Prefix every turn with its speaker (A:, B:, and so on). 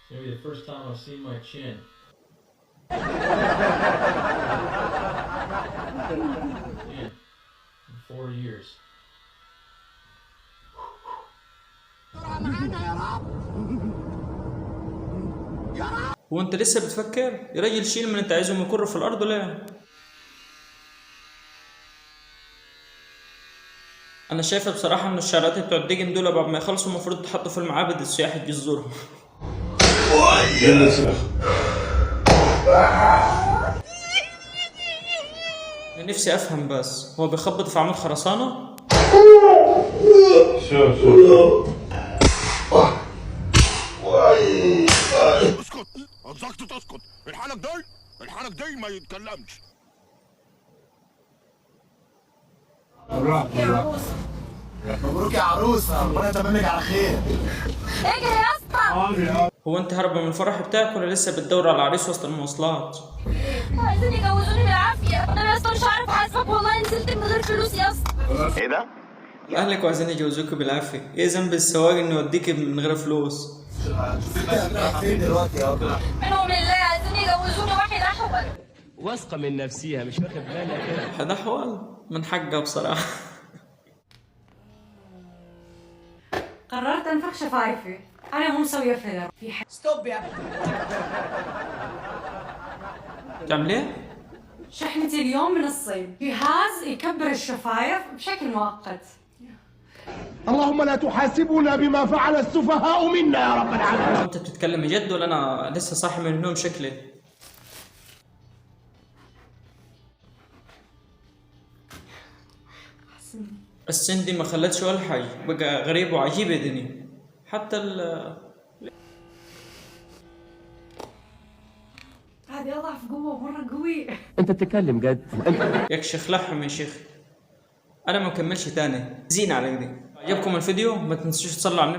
A: It's gonna be the first time I've seen my chin. Yeah, in 4 years.
B: هو انت لسه بتفكر؟ يا راجل شيل من انت عايزهم يكروا في الارض ليه؟ انا شايفه بصراحه ان الشعارات بتوع الدجن دول بعد ما يخلصوا المفروض يتحطوا في المعابد السياح تجي تزورهم. انا نفسي افهم بس هو بيخبط في عمود خرسانه؟
C: شو
D: اسكت، انصحك تسكت. الحنك داي ما يتكلمش.
E: مبروك يا عروسه، ربنا يتممك على خير.
F: اجري يا اسطى.
B: هو انت هربة من الفرح بتاعك ولا لسه بتدور على العريس وسط المواصلات؟
F: عايزين يجوزوني بالعافيه. انا يا اسطى مش عارف احاسبك، والله نزلت من غير فلوس يا اسطى.
D: ايه ده؟
B: اهلك وعايزين يجوزوك بالعافيه، ايه ذنب السواق انه يوديك من غير فلوس؟
E: فين دلوقتي يا ابني؟
F: منهم لله عايزين يجوزوني واحد احول.
G: واثقه من نفسيها مش واخد بالك.
B: حد احول من حقها بصراحه.
H: قررت انفخ شفايفي. انا مو مسويه فيلر في
E: ستوب يا
B: تعمل ايه؟
H: شحنتي اليوم من الصين، جهاز يكبر الشفايف بشكل مؤقت.
C: اللهم لا تحاسبنا بما فعل السفهاء منا يا رب العالمين.
B: انت بتتكلم جد ولا انا لسه صاحي من النوم شكلي؟ السن دي ما خلتش ولا حاجه، بقى غريب وعجيب يا دنيا. حتى
H: هذه اضعف قوه مره قوي.
G: انت بتتكلم جد؟
B: يا شيخ لحم يا شيخ. انا ما مكملش تاني، زين على ايدي. عجبكم الفيديو؟ ما تنسوش تصلوا على النبي.